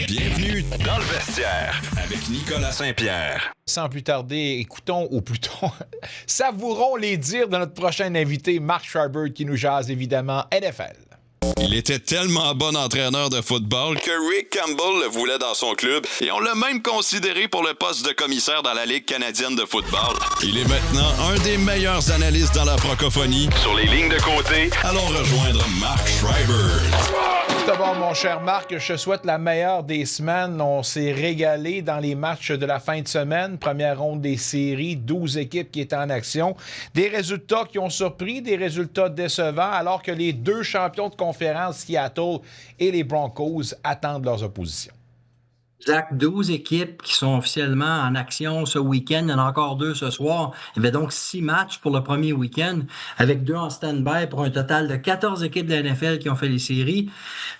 Bienvenue dans le vestiaire avec Nicolas Saint-Pierre. Sans plus tarder, écoutons, ou plutôt, savourons les dires de notre prochain invité, Mark Schreiber, qui nous jase évidemment NFL. Il était tellement bon entraîneur de football que Rick Campbell le voulait dans son club et on l'a même considéré pour le poste de commissaire dans la Ligue canadienne de football. Il est maintenant un des meilleurs analystes dans la francophonie. Sur les lignes de côté, allons rejoindre Mark Schreiber. Tout d'abord, mon cher Marc, je te souhaite la meilleure des semaines. On s'est régalé dans les matchs de la fin de semaine. Première ronde des séries, 12 équipes qui étaient en action. Des résultats qui ont surpris, des résultats décevants, alors que les deux champions de conférence, Seattle et les Broncos, attendent leurs oppositions. Exact. 12 équipes qui sont officiellement en action ce week-end. Il y en a encore 2 ce soir. Il y avait donc 6 matchs pour le premier week-end, avec 2 en stand-by pour un total de 14 équipes de la NFL qui ont fait les séries.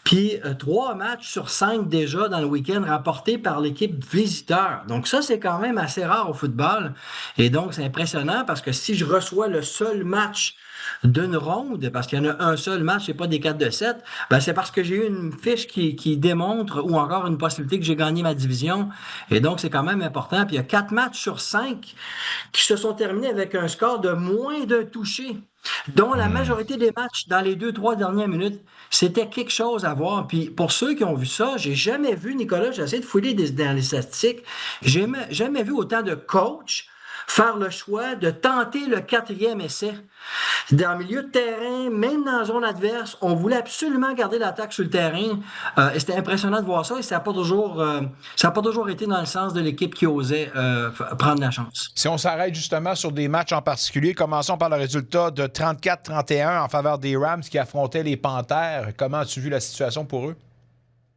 Puis 3 matchs sur 5 déjà dans le week-end rapportés par l'équipe visiteur. Donc ça, c'est quand même assez rare au football. Et donc, c'est impressionnant parce que si je reçois le seul match d'une ronde, parce qu'il y en a un seul match, c'est pas des 4 de 7, ben c'est parce que j'ai eu une fiche qui démontre, ou encore une possibilité que j'ai gagné ma division. Et donc, c'est quand même important. Puis il y a 4 matchs sur 5 qui se sont terminés avec un score de moins d'un touché, dont la majorité des matchs dans les 2-3 dernières minutes, c'était quelque chose à voir. Puis pour ceux qui ont vu ça, j'ai jamais vu, Nicolas, j'ai essayé de fouiller dans les statistiques, j'ai jamais vu autant de coachs faire le choix de tenter le 4e essai. Dans le milieu de terrain, même dans la zone adverse, on voulait absolument garder l'attaque sur le terrain. Et c'était impressionnant de voir ça et ça n'a pas toujours été dans le sens de l'équipe qui osait prendre la chance. Si on s'arrête justement sur des matchs en particulier, commençons par le résultat de 34-31 en faveur des Rams qui affrontaient les Panthères. Comment as-tu vu la situation pour eux?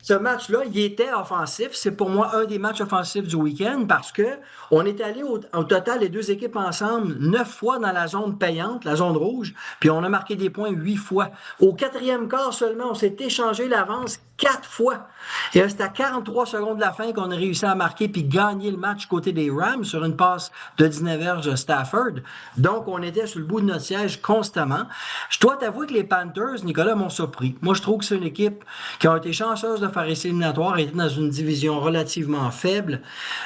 Ce match-là, il était offensif. C'est pour moi un des matchs offensifs du week-end parce que on est allé au total, les deux équipes ensemble, 9 fois dans la zone payante, la zone rouge, puis on a marqué des points 8 fois. Au 4e quart seulement, on s'est échangé l'avance 4 fois. Et c'est à 43 secondes de la fin qu'on a réussi à marquer puis gagner le match côté des Rams sur une passe de 19 verges de Stafford. Donc, on était sur le bout de notre siège constamment. Je dois t'avouer que les Panthers, Nicolas, m'ont surpris. Moi, je trouve que c'est une équipe qui a été chanceuse de faire essai éliminatoire, était dans une division relativement faible.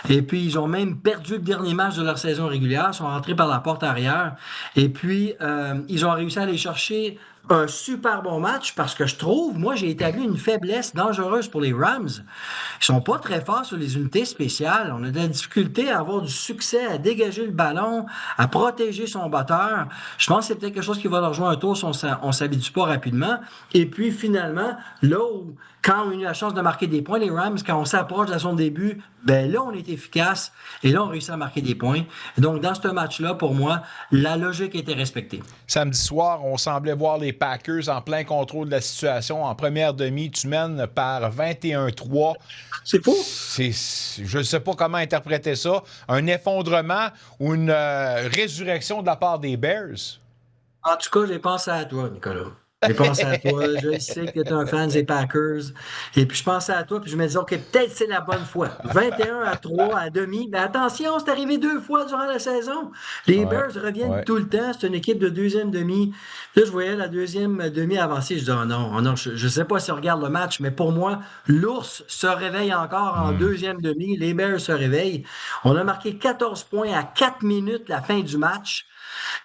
Et puis, ils ont même perdu le dernier match de leur saison régulière, sont rentrés par la porte arrière. Et puis, ils ont réussi à aller chercher un super bon match parce que je trouve, moi, j'ai établi une faiblesse dangereuse pour les Rams. Ils sont pas très forts sur les unités spéciales. On a de la difficulté à avoir du succès, à dégager le ballon, à protéger son batteur. Je pense que c'est peut-être quelque chose qui va leur jouer un tour si on s'habitue pas rapidement. Et puis, finalement, là où, quand on a eu la chance de marquer des points, les Rams, quand on s'approche de son début, ben là, on est efficace et là, on réussit à marquer des points. Et donc, dans ce match-là, pour moi, la logique était respectée. Samedi soir, on semblait voir les Packers en plein contrôle de la situation. En première demi, tu mènes par 21-3. C'est fou. Je ne sais pas comment interpréter ça. Un effondrement ou une résurrection de la part des Bears? En tout cas, j'ai pensé à toi, Nicolas. J'ai pensé à toi. Je sais que tu es un fan des Packers. Et puis, je pensais à toi, puis je me disais, OK, peut-être c'est la bonne fois. 21-3 à demi. Mais attention, c'est arrivé 2 fois durant la saison. Les Bears reviennent tout le temps. C'est une équipe de deuxième demi. Là, je voyais la deuxième demi avancer. Je disais, oh non, je ne sais pas si on regarde le match, mais pour moi, l'ours se réveille encore en deuxième demi. Les Bears se réveillent. On a marqué 14 points à 4 minutes la fin du match.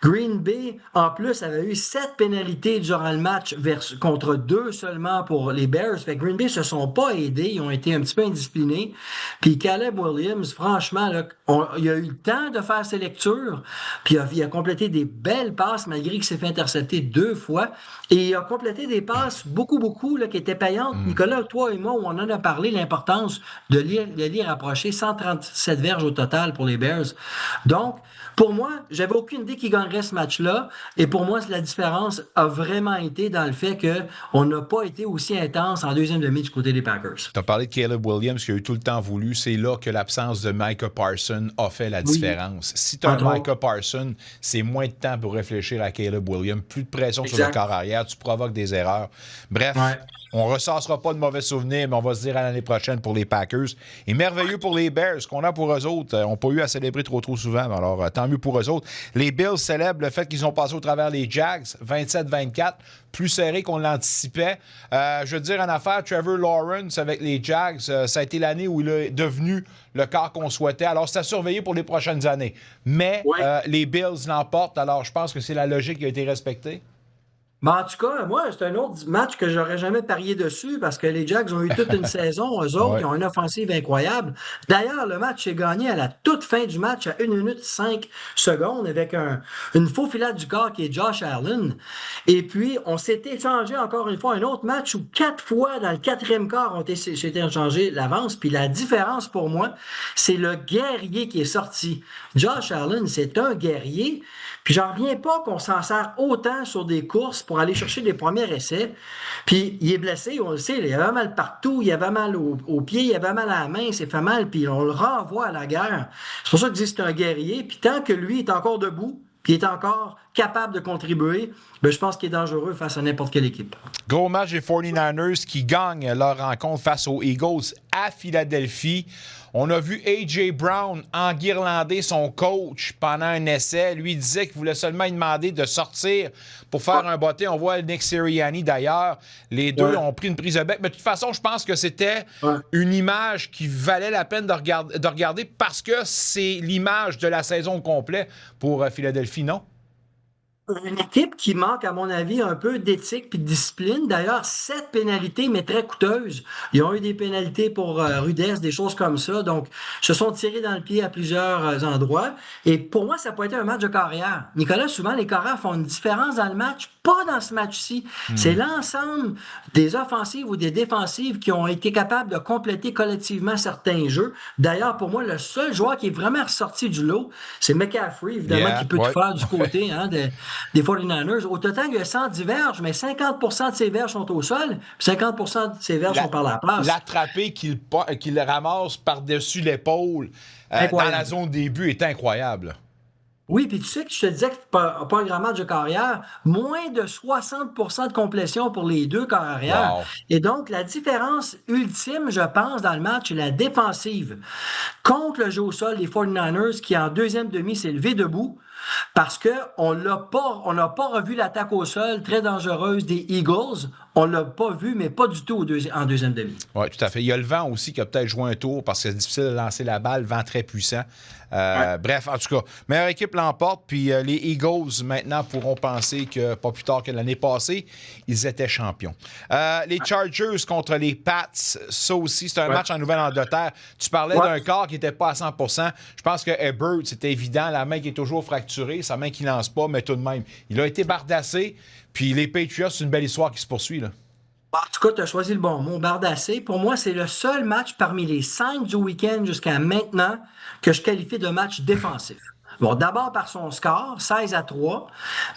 Green Bay, en plus, avait eu 7 pénalités durant le match contre 2 seulement pour les Bears. Fait que Green Bay ne se sont pas aidés. Ils ont été un petit peu indisciplinés. Puis Caleb Williams, franchement, là, il a eu le temps de faire ses lectures. Puis il a complété des belles passes malgré qu'il s'est fait intercepter 2 fois. Et il a complété des passes beaucoup, là, qui étaient payantes. Nicolas, toi et moi, on en a parlé, l'importance de lire rapprocher 137 verges au total pour les Bears. Donc, pour moi, j'avais aucune idée qui gagnerait ce match-là. Et pour moi, la différence a vraiment été dans le fait qu'on n'a pas été aussi intense en deuxième demi du côté des Packers. Tu as parlé de Caleb Williams qui a eu tout le temps voulu. C'est là que l'absence de Micah Parsons a fait la différence. Si tu as un Micah Parsons, c'est moins de temps pour réfléchir à Caleb Williams. Plus de pression sur le corps arrière. Tu provoques des erreurs. Bref, on ne ressassera pas de mauvais souvenirs, mais on va se dire à l'année prochaine pour les Packers. Et merveilleux pour les Bears, qu'on a pour eux autres. On n'a pas eu à célébrer trop souvent. Alors, tant mieux pour eux autres. Les Bills célèbre le fait qu'ils ont passé au travers les Jags, 27-24, plus serré qu'on l'anticipait. Je veux dire, en affaire, Trevor Lawrence avec les Jags, ça a été l'année où il est devenu le quart qu'on souhaitait. Alors, c'est à surveiller pour les prochaines années. Mais les Bills l'emportent, alors je pense que c'est la logique qui a été respectée. Mais en tout cas, moi, c'est un autre match que j'aurais jamais parié dessus parce que les Jags ont eu toute une saison. Eux autres, ils ont une offensive incroyable. D'ailleurs, le match est gagné à la toute fin du match, à 1 minute 5 secondes, avec une faux filade du corps qui est Josh Allen. Et puis, on s'est échangé encore une fois un autre match où 4 fois dans le 4e quart, on s'est échangé l'avance. Puis la différence pour moi, c'est le guerrier qui est sorti. Josh Allen, c'est un guerrier. Puis j'en reviens pas qu'on s'en sert autant sur des courses pour aller chercher des premiers essais. Puis il est blessé, on le sait, il avait mal partout, il avait mal aux pieds, il avait mal à la main, il s'est fait mal, puis on le renvoie à la guerre. C'est pour ça que je dis que c'est un guerrier. Puis tant que lui est encore debout, puis est encore capable de contribuer, bien, je pense qu'il est dangereux face à n'importe quelle équipe. Gros match des 49ers qui gagnent leur rencontre face aux Eagles à Philadelphie. On a vu A.J. Brown enguirlander son coach pendant un essai. Lui disait qu'il voulait seulement lui demander de sortir pour faire un botté. On voit Nick Sirianni d'ailleurs. Les deux ont pris une prise de bec. Mais de toute façon, je pense que c'était une image qui valait la peine de regarder parce que c'est l'image de la saison complète pour Philadelphie, non? Une équipe qui manque, à mon avis, un peu d'éthique et de discipline. D'ailleurs, 7 pénalités, mais très coûteuses. Ils ont eu des pénalités pour rudesse, des choses comme ça. Donc, se sont tirés dans le pied à plusieurs endroits. Et pour moi, ça peut être un match de carrière. Nicolas, souvent, les carrières font une différence dans le match, pas dans ce match-ci. C'est l'ensemble des offensives ou des défensives qui ont été capables de compléter collectivement certains jeux. D'ailleurs, pour moi, le seul joueur qui est vraiment ressorti du lot, c'est McCaffrey, évidemment, qui peut tout faire du côté des 49ers. Au total, il y a 110 verges, mais 50% de ces verges sont au sol, puis 50% de ces verges sont par la passe. L'attraper qu'il ramasse par-dessus l'épaule dans la zone des buts est incroyable. Oui, puis tu sais que je te disais que pas un grand match de carrière, moins de 60% de complétion pour les deux carrières. Wow. Et donc, la différence ultime, je pense, dans le match, c'est la défensive. Contre le jeu au sol des 49ers, qui en deuxième demi s'est levé debout, parce qu'on n'a pas revu l'attaque au sol très dangereuse des Eagles. On l'a pas vu, mais pas du tout en deuxième demi. Oui, tout à fait. Il y a le vent aussi qui a peut-être joué un tour parce que c'est difficile de lancer la balle, vent très puissant. Bref, en tout cas, meilleure équipe l'emporte, puis les Eagles, maintenant, pourront penser que, pas plus tard que l'année passée, ils étaient champions. Les Chargers contre les Pats, ça aussi, c'est un match en Nouvelle-Angleterre. Tu parlais d'un corps qui n'était pas à 100%. Je pense que Herbert, c'était évident, la main qui est toujours fracturée, sa main qui ne lance pas, mais tout de même, il a été bardassé, puis les Patriots, c'est une belle histoire qui se poursuit, là. En tout cas, tu as choisi le bon mot, bardassé. Pour moi, c'est le seul match parmi les 5 du week-end jusqu'à maintenant que je qualifie de match défensif. Bon, d'abord par son score, 16-3,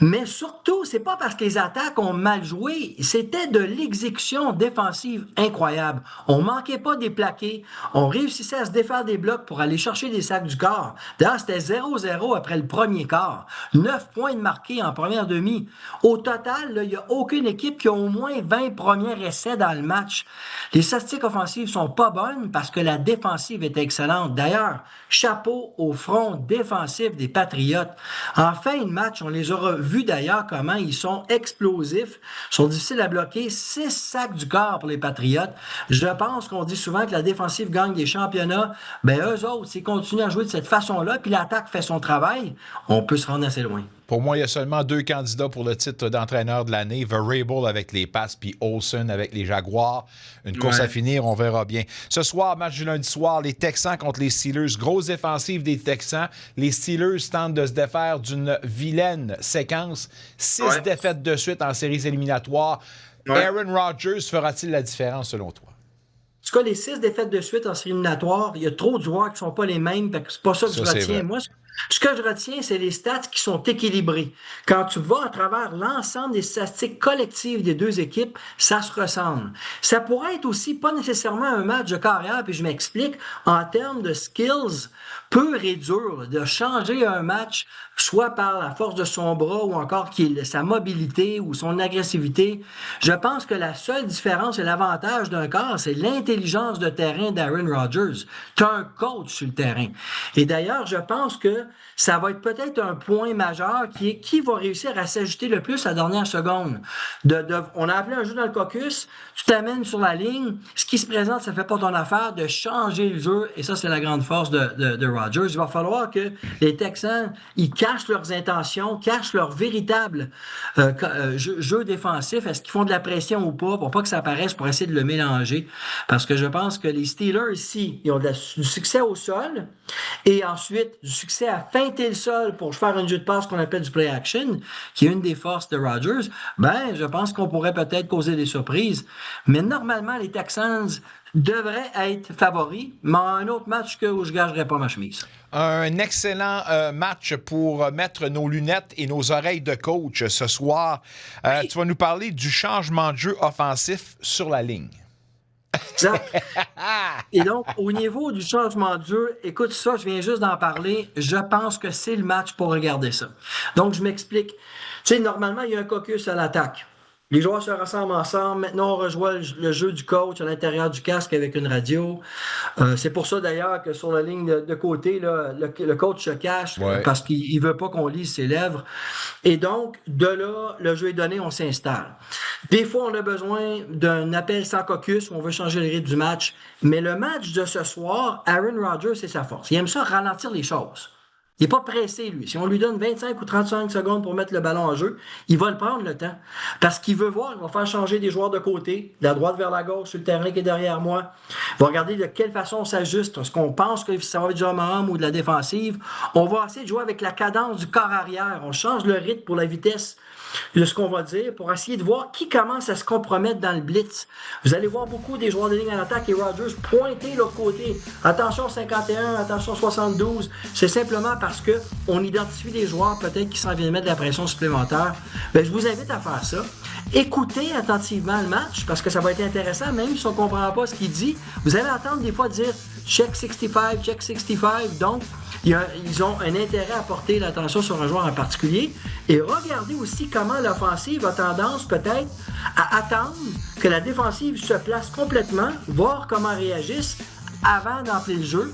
mais surtout, c'est pas parce que les attaques ont mal joué, c'était de l'exécution défensive incroyable. On manquait pas des plaqués, on réussissait à se défaire des blocs pour aller chercher des sacs du quart. D'ailleurs, c'était 0-0 après le premier quart. 9 points de marqués en première demi. Au total, il n'y a aucune équipe qui a au moins 20 premiers essais dans le match. Les statistiques offensives sont pas bonnes parce que la défensive est excellente. D'ailleurs, chapeau au front défensif des Patriotes. En fin de match, on les aura vus d'ailleurs comment ils sont explosifs, sont difficiles à bloquer, 6 sacs du corps pour les Patriotes. Je pense qu'on dit souvent que la défensive gagne des championnats. Ben eux autres, s'ils continuent à jouer de cette façon-là, puis l'attaque fait son travail, on peut se rendre assez loin. Pour moi, il y a seulement 2 candidats pour le titre d'entraîneur de l'année. Vrabel avec les Pats, puis Olsen avec les Jaguars. Une course à finir, on verra bien. Ce soir, match du lundi soir, les Texans contre les Steelers. Grosse défensive des Texans. Les Steelers tentent de se défaire d'une vilaine séquence. 6 défaites de suite en séries éliminatoires. Aaron Rodgers fera-t-il la différence selon toi? En tout cas, les 6 défaites de suite en séries éliminatoires, il y a trop de joueurs qui ne sont pas les mêmes. C'est pas ça que je retiens. Moi, ce que je retiens, c'est les stats qui sont équilibrés. Quand tu vas à travers l'ensemble des statistiques collectives des deux équipes, ça se ressemble. Ça pourrait être aussi pas nécessairement un match de carrière, puis je m'explique, en termes de skills pur et dur, de changer un match, soit par la force de son bras ou encore sa mobilité ou son agressivité. Je pense que la seule différence et l'avantage d'un corps, c'est l'intelligence de terrain d'Aaron Rodgers. Tu as un coach sur le terrain. Et d'ailleurs, je pense que ça va être peut-être un point majeur qui est qui va réussir à s'ajuster le plus à la dernière seconde. On a appelé un jeu dans le caucus, tu t'amènes sur la ligne, ce qui se présente, ça fait pas ton affaire de changer le jeu, et ça, c'est la grande force de Rodgers. Il va falloir que les Texans, ils cachent leurs intentions, cachent leur véritable jeu défensif. Est-ce qu'ils font de la pression ou pas, pour pas que ça apparaisse, pour essayer de le mélanger. Parce que je pense que les Steelers, ici, ils ont du succès au sol, et ensuite, du succès à feinter le sol pour faire un jeu de passe qu'on appelle du play action, qui est une des forces de Rodgers. Ben, je pense qu'on pourrait peut-être causer des surprises. Mais normalement, les Texans devraient être favoris, mais un autre match où je ne gagerais pas ma chemise. Un excellent match pour mettre nos lunettes et nos oreilles de coach ce soir. Oui. Tu vas nous parler du changement de jeu offensif sur la ligne. Exact. Et donc, au niveau du changement de jeu, écoute ça, je viens juste d'en parler. Je pense que c'est le match pour regarder ça. Donc, je m'explique. Tu sais, normalement, il y a un caucus à l'attaque. Les joueurs se rassemblent ensemble. Maintenant, on rejoint le jeu du coach à l'intérieur du casque avec une radio. C'est pour ça, d'ailleurs, que sur la ligne de côté, là, le coach se cache parce qu'il ne veut pas qu'on lise ses lèvres. Et donc, de là, le jeu est donné, on s'installe. Des fois, on a besoin d'un appel sans caucus où on veut changer le rythme du match. Mais le match de ce soir, Aaron Rodgers, c'est sa force. Il aime ça ralentir les choses. Il n'est pas pressé, lui. Si on lui donne 25 ou 35 secondes pour mettre le ballon en jeu, il va le prendre le temps. Parce qu'il veut voir, il va faire changer des joueurs de côté, de la droite vers la gauche, sur le terrain qui est derrière moi. Il va regarder de quelle façon on s'ajuste. Est-ce qu'on pense que ça va être du homme-à-homme ou de la défensive? On va essayer de jouer avec la cadence du corps arrière. On change le rythme pour la vitesse de ce qu'on va dire pour essayer de voir qui commence à se compromettre dans le blitz. Vous allez voir beaucoup des joueurs de ligne en attaque et Rodgers pointer l'autre côté. Attention 51, attention 72. C'est simplement parce qu'on identifie des joueurs peut-être qui s'en viennent mettre de la pression supplémentaire. Bien, je vous invite à faire ça. Écoutez attentivement le match parce que ça va être intéressant, même si on ne comprend pas ce qu'il dit. Vous allez entendre des fois dire check 65, check 65. Donc, ils ont un intérêt à porter l'attention sur un joueur en particulier. Et regardez aussi comment l'offensive a tendance peut-être à attendre que la défensive se place complètement, voir comment réagissent avant d'empiler le jeu.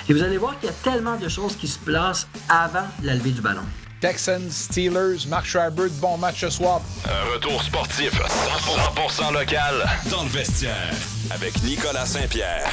Et vous allez voir qu'il y a tellement de choses qui se placent avant la levée du ballon. Texans, Steelers, Mark Schreiber, bon match ce soir. Un retour sportif 100% local dans le vestiaire avec Nicolas Saint-Pierre.